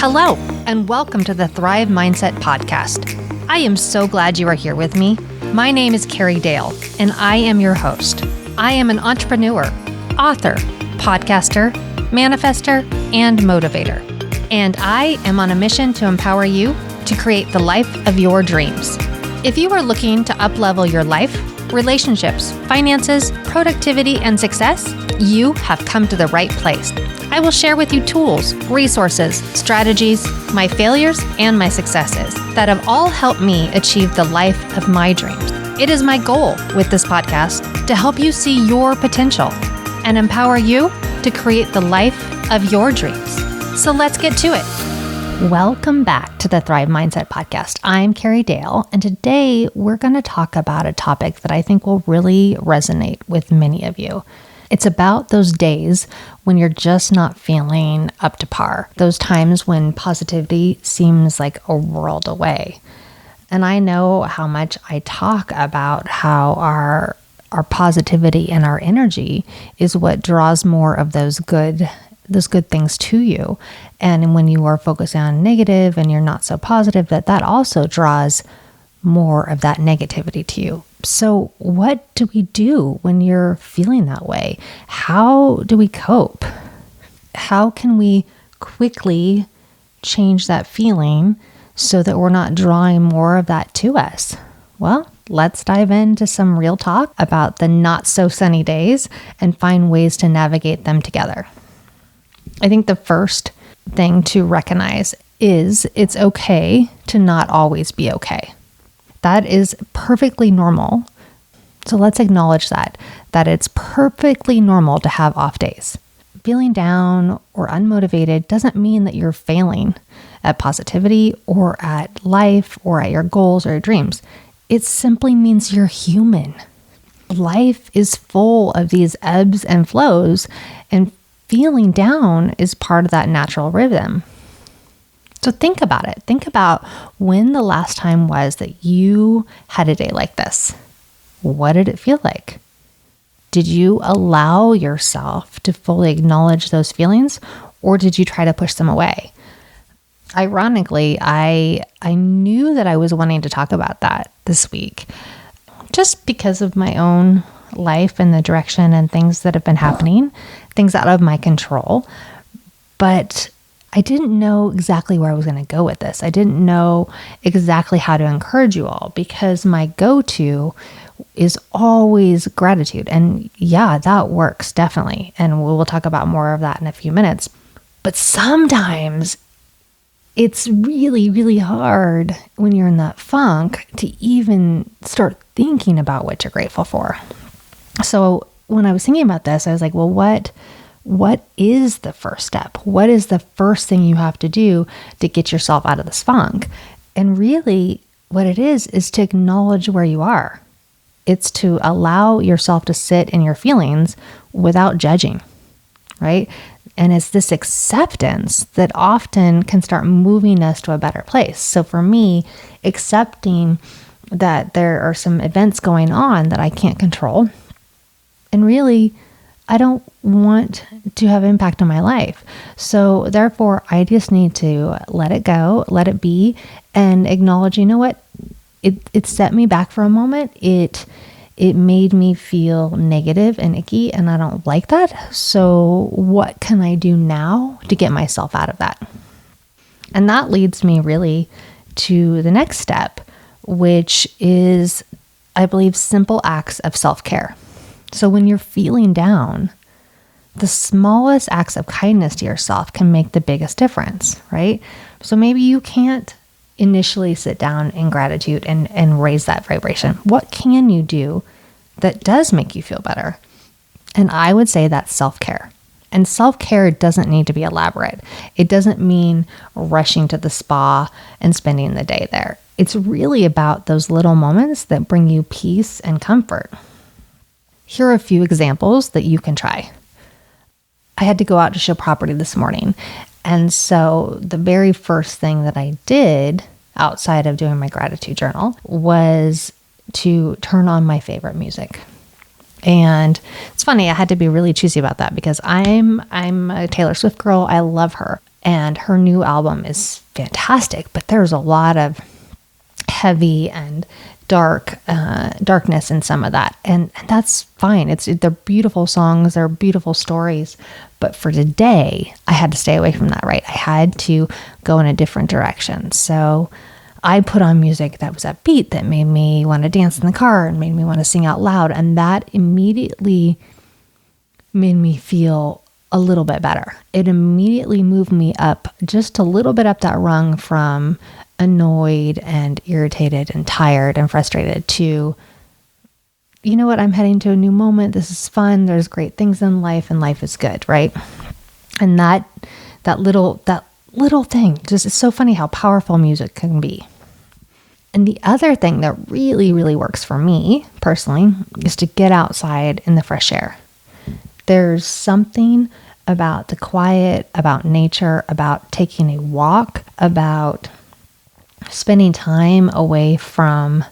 Hello, and welcome to the Thrive Mindset Podcast. I am so glad you are here with me. My name is Carrie Dahle, and I am your host. I am an entrepreneur, author, podcaster, manifester, and motivator. And I am on a mission to empower you to create the life of your dreams. If you are looking to up-level your life, relationships, finances, productivity, and success, you have come to the right place. I will share with you tools, resources, strategies, my failures, and my successes that have all helped me achieve the life of my dreams. It is my goal with this podcast to help you see your potential and empower you to create the life of your dreams. So let's get to it. Welcome back to the Thrive Mindset Podcast. I'm Carrie Dahle, and today we're going to talk about a topic that I think will really resonate with many of you. It's about those days when you're just not feeling up to par, those times when positivity seems like a world away. And I know how much I talk about how our positivity and our energy is what draws more of those good things to you. And when you are focused on negative and you're not so positive, that also draws more of that negativity to you. So what do we do when you're feeling that way? How do we cope? How can we quickly change that feeling so that we're not drawing more of that to us? Well, let's dive into some real talk about the not so sunny days and find ways to navigate them together. I think the first thing to recognize is it's okay to not always be okay. That is perfectly normal. So let's acknowledge that it's perfectly normal to have off days. Feeling down or unmotivated doesn't mean that you're failing at positivity or at life or at your goals or your dreams. It simply means you're human. Life is full of these ebbs and flows, and feeling down is part of that natural rhythm. So think about it. Think about when the last time was that you had a day like this. What did it feel like? Did you allow yourself to fully acknowledge those feelings, or did you try to push them away? Ironically, I knew that I was wanting to talk about that this week, just because of my own life and the direction and things that have been happening, things out of my control. But I didn't know exactly where I was going to go with this. I didn't know exactly how to encourage you all, because my go-to is always gratitude. And yeah, that works definitely. And we'll talk about more of that in a few minutes. But sometimes it's really, really hard when you're in that funk to even start thinking about what you're grateful for. So when I was thinking about this, I was like, well, what is the first step? What is the first thing you have to do to get yourself out of this funk? And really what it is to acknowledge where you are. It's to allow yourself to sit in your feelings without judging, right? And it's this acceptance that often can start moving us to a better place. So for me, accepting that there are some events going on that I can't control, and really, I don't want to have impact on my life. So therefore, I just need to let it go, let it be, and acknowledge, you know what? It set me back for a moment. It made me feel negative and icky, and I don't like that. So what can I do now to get myself out of that? And that leads me really to the next step, which is, I believe, simple acts of self-care. So when you're feeling down, the smallest acts of kindness to yourself can make the biggest difference, right? So maybe you can't initially sit down in gratitude and raise that vibration. What can you do that does make you feel better? And I would say that's self-care. And self-care doesn't need to be elaborate. It doesn't mean rushing to the spa and spending the day there. It's really about those little moments that bring you peace and comfort. Here are a few examples that you can try. I had to go out to show property this morning. And so the very first thing that I did outside of doing my gratitude journal was to turn on my favorite music. And it's funny, I had to be really choosy about that because I'm a Taylor Swift girl. I love her. And her new album is fantastic, but there's a lot of heavy and darkness in some of that. And that's fine. They're beautiful songs. They're beautiful stories. But for today, I had to stay away from that, right? I had to go in a different direction. So I put on music that was upbeat, that made me want to dance in the car and made me want to sing out loud. And that immediately made me feel a little bit better. It immediately moved me up just a little bit up that rung from annoyed and irritated and tired and frustrated to, you know what, I'm heading to a new moment. This is fun. There's great things in life and life is good, right? And that little thing, just, it's so funny how powerful music can be. And the other thing that really, really works for me personally is to get outside in the fresh air. There's something about the quiet, about nature, about taking a walk, about spending time away from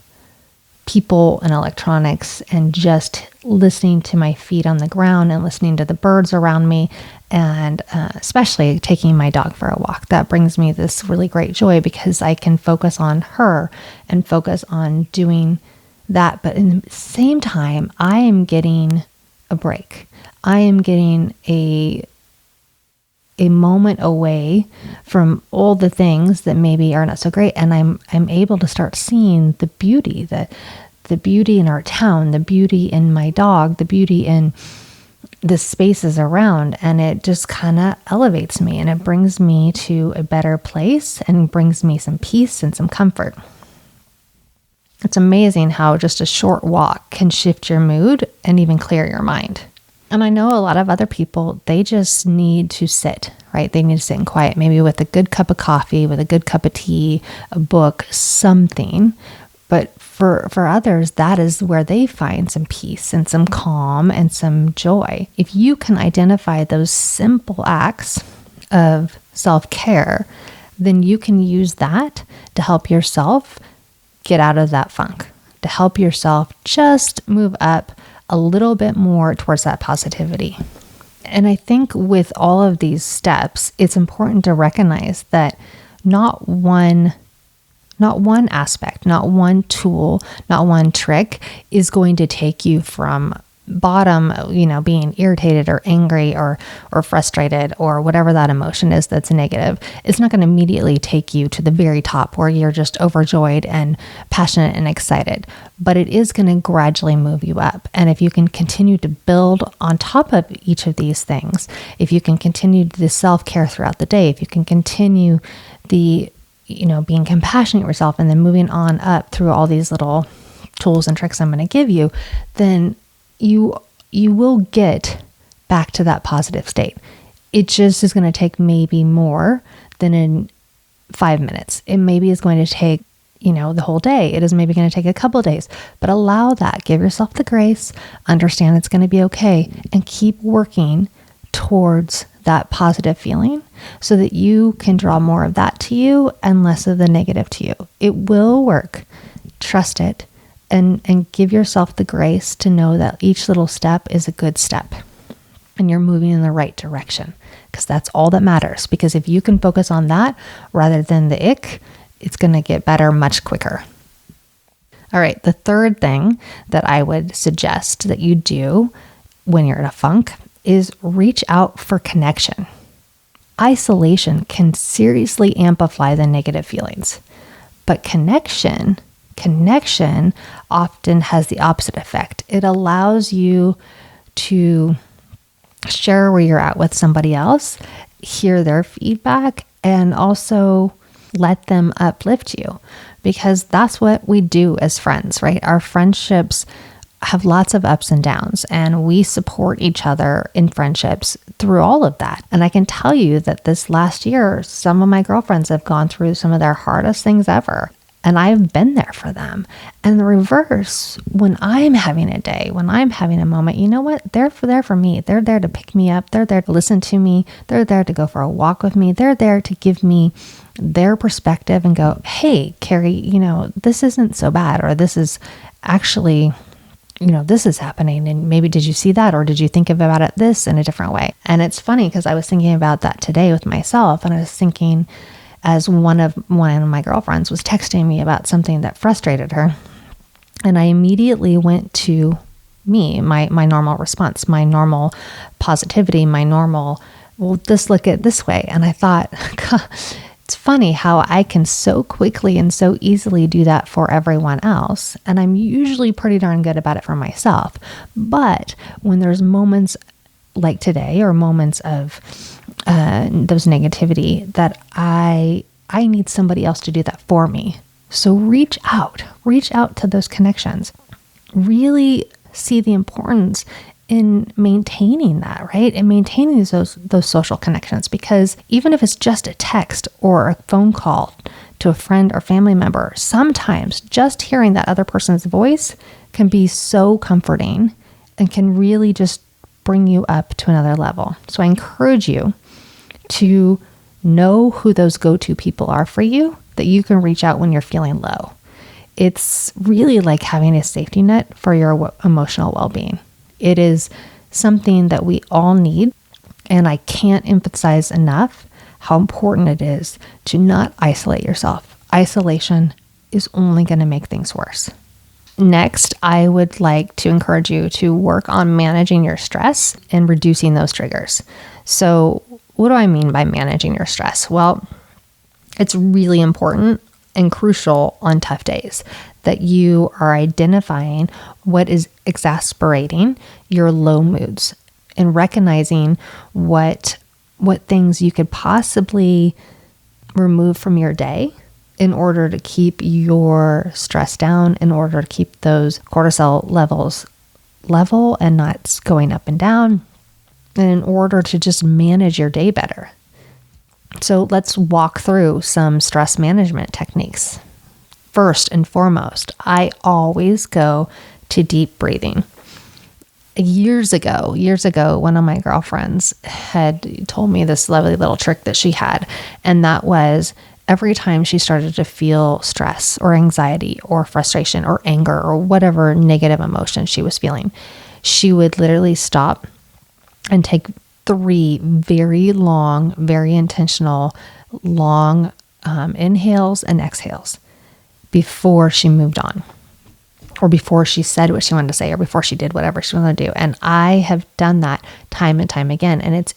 people and electronics and just listening to my feet on the ground and listening to the birds around me, and especially taking my dog for a walk. That brings me this really great joy because I can focus on her and focus on doing that. But in the same time, I am getting a break. I am getting a moment away from all the things that maybe are not so great, and I'm able to start seeing the beauty, the beauty in our town, the beauty in my dog, the beauty in the spaces around, and it just kind of elevates me and it brings me to a better place and brings me some peace and some comfort. It's amazing how just a short walk can shift your mood and even clear your mind. And I know a lot of other people, they just need to sit, right? They need to sit in quiet, maybe with a good cup of coffee, with a good cup of tea, a book, something. But for others, that is where they find some peace and some calm and some joy. If you can identify those simple acts of self-care, then you can use that to help yourself get out of that funk, to help yourself just move up a little bit more towards that positivity. And I think with all of these steps, it's important to recognize that not one aspect, not one tool, not one trick is going to take you from bottom, being irritated or angry or frustrated or whatever that emotion is that's negative. It's not going to immediately take you to the very top where you're just overjoyed and passionate and excited, but it is going to gradually move you up. And if you can continue to build on top of each of these things, if you can continue the self-care throughout the day, if you can continue the being compassionate with yourself and then moving on up through all these little tools and tricks I'm going to give you, then you will get back to that positive state. It just is going to take maybe more than in 5 minutes. It maybe is going to take, the whole day. It is maybe going to take a couple of days, but allow that. Give yourself the grace, understand it's going to be okay, and keep working towards that positive feeling so that you can draw more of that to you and less of the negative to you. It will work. Trust it. And give yourself the grace to know that each little step is a good step and you're moving in the right direction, because that's all that matters. Because if you can focus on that rather than the ick, it's going to get better much quicker. All right. The third thing that I would suggest that you do when you're in a funk is reach out for connection. Isolation can seriously amplify the negative feelings, but connection often has the opposite effect. It allows you to share where you're at with somebody else, hear their feedback, and also let them uplift you, because that's what we do as friends, right? Our friendships have lots of ups and downs, and we support each other in friendships through all of that. And I can tell you that this last year, some of my girlfriends have gone through some of their hardest things ever. And I've been there for them. And the reverse, when I'm having a day, when I'm having a moment, you know what? They're there for me. They're there to pick me up. They're there to listen to me. They're there to go for a walk with me. They're there to give me their perspective and go, hey, Carrie, this isn't so bad, or this is actually, this is happening. And maybe did you see that? Or did you think about it this in a different way? And it's funny because I was thinking about that today with myself. And I was thinking as one of my girlfriends was texting me about something that frustrated her. And I immediately went to my normal response, my normal positivity, my normal, well, just look at it this way. And I thought, God, it's funny how I can so quickly and so easily do that for everyone else. And I'm usually pretty darn good about it for myself. But when there's moments like today or moments of those negativity that I need somebody else to do that for me. So reach out to those connections. Really see the importance in maintaining that, right? And maintaining those social connections, because even if it's just a text or a phone call to a friend or family member, sometimes just hearing that other person's voice can be so comforting and can really just bring you up to another level. So I encourage you to know who those go-to people are for you that you can reach out when you're feeling low. It's really like having a safety net for your emotional well-being. It is something that we all need, and I can't emphasize enough how important it is to not isolate yourself. Isolation is only going to make things worse. Next, I would like to encourage you to work on managing your stress and reducing those triggers. So, what do I mean by managing your stress? Well, it's really important and crucial on tough days that you are identifying what is exasperating your low moods and recognizing what things you could possibly remove from your day in order to keep your stress down, in order to keep those cortisol levels level and not going up and down, and in order to just manage your day better. So let's walk through some stress management techniques. First and foremost, I always go to deep breathing. Years ago, one of my girlfriends had told me this lovely little trick that she had, and that was every time she started to feel stress or anxiety or frustration or anger or whatever negative emotion she was feeling, she would literally stop and take 3 very long, very intentional, long inhales and exhales before she moved on, or before she said what she wanted to say, or before she did whatever she wanted to do. And I have done that time and time again. And it's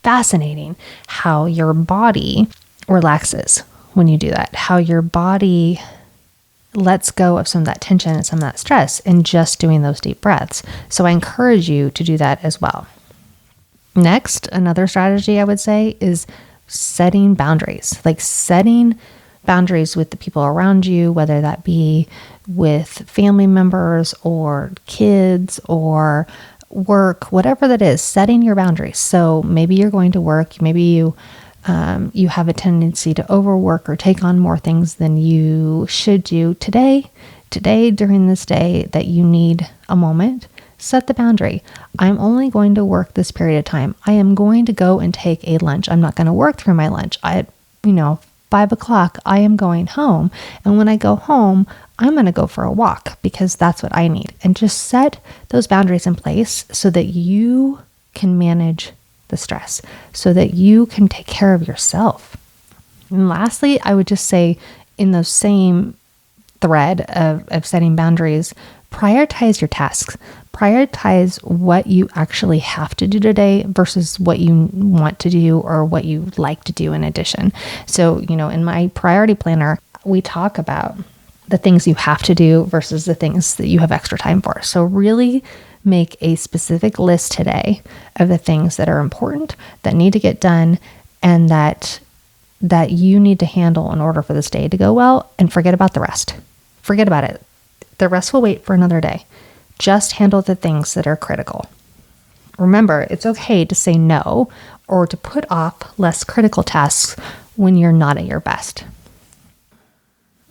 fascinating how your body relaxes when you do that, how your body lets go of some of that tension and some of that stress in just doing those deep breaths. So I encourage you to do that as well. Next, another strategy I would say is setting boundaries, like setting boundaries with the people around you, whether that be with family members or kids or work, whatever that is, setting your boundaries. So maybe you're going to work, maybe you have a tendency to overwork or take on more things than you should do today, during this day that you need a moment. Set the boundary. I'm only going to work this period of time. I am going to go and take a lunch. I'm not going to work through my lunch. 5 o'clock, I am going home. And when I go home, I'm going to go for a walk because that's what I need. And just set those boundaries in place so that you can manage the stress, so that you can take care of yourself. And lastly, I would just say in the same thread of setting boundaries, prioritize your tasks. Prioritize what you actually have to do today versus what you want to do or what you like to do in addition. So, in my priority planner, we talk about the things you have to do versus the things that you have extra time for. So really make a specific list today of the things that are important, that need to get done, and that you need to handle in order for this day to go well, and forget about the rest. Forget about it. The rest will wait for another day. Just handle the things that are critical. Remember, it's okay to say no or to put off less critical tasks when you're not at your best.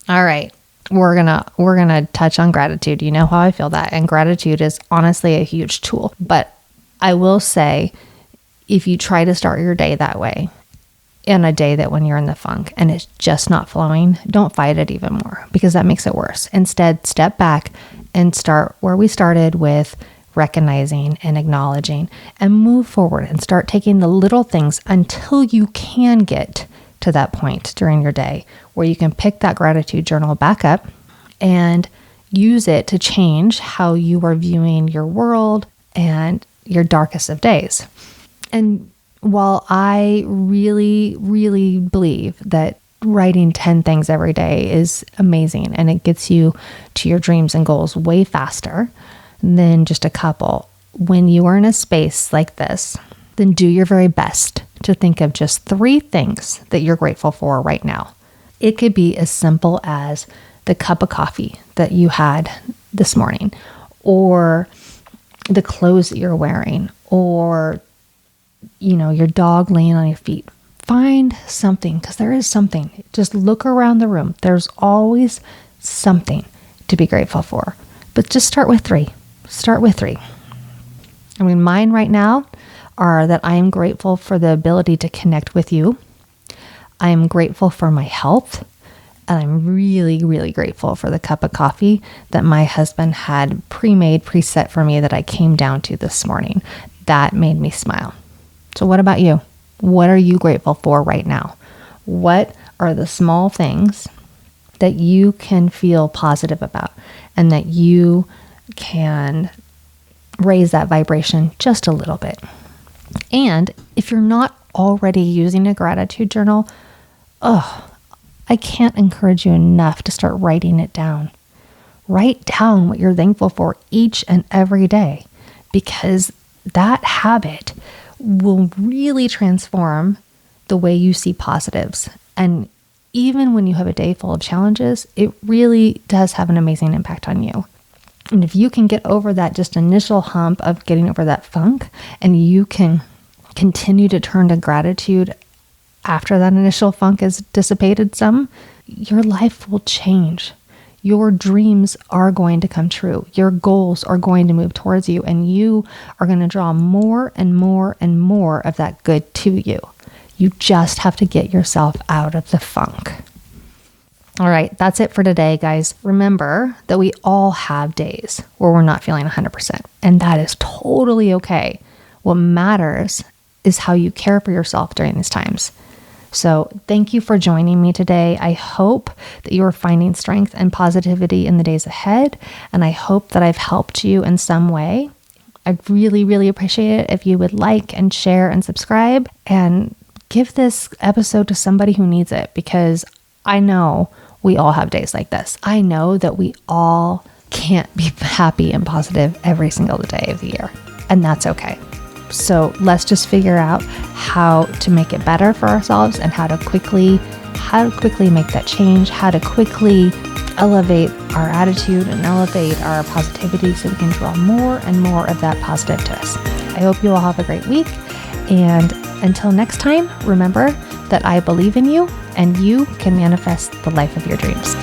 All right, we're gonna touch on gratitude. You know how I feel that, and gratitude is honestly a huge tool. But I will say, if you try to start your day that way, in a day that when you're in the funk and it's just not flowing, don't fight it even more because that makes it worse. Instead, step back and start where we started with recognizing and acknowledging, and move forward and start taking the little things until you can get to that point during your day where you can pick that gratitude journal back up and use it to change how you are viewing your world and your darkest of days. And while I really, really believe that writing 10 things every day is amazing and it gets you to your dreams and goals way faster than just a couple, when you are in a space like this, then do your very best to think of just 3 things that you're grateful for right now. It could be as simple as the cup of coffee that you had this morning, or the clothes that you're wearing, or your dog laying on your feet. Find something, because there is something. Just look around the room. There's always something to be grateful for. But just start with 3. Start with 3. Mine right now are that I am grateful for the ability to connect with you. I am grateful for my health. And I'm really, really grateful for the cup of coffee that my husband had preset for me that I came down to this morning. That made me smile. So what about you? What are you grateful for right now? What are the small things that you can feel positive about and that you can raise that vibration just a little bit? And if you're not already using a gratitude journal, I can't encourage you enough to start writing it down. Write down what you're thankful for each and every day, because that habit will really transform the way you see positives. And even when you have a day full of challenges, it really does have an amazing impact on you. And if you can get over that just initial hump of getting over that funk, and you can continue to turn to gratitude after that initial funk has dissipated some, your life will change. Your dreams are going to come true. Your goals are going to move towards you, and you are going to draw more and more and more of that good to you. You just have to get yourself out of the funk. All right, that's it for today, guys. Remember that we all have days where we're not feeling 100%, and that is totally okay. What matters is how you care for yourself during these times. So thank you for joining me today. I hope that you are finding strength and positivity in the days ahead, and I hope that I've helped you in some way. I'd really, really appreciate it if you would like and share and subscribe and give this episode to somebody who needs it, because I know we all have days like this. I know that we all can't be happy and positive every single day of the year, and that's okay. So let's just figure out how to make it better for ourselves, and how to quickly make that change, how to quickly elevate our attitude and elevate our positivity so we can draw more and more of that positive to us. I hope you all have a great week. And until next time, remember that I believe in you and you can manifest the life of your dreams.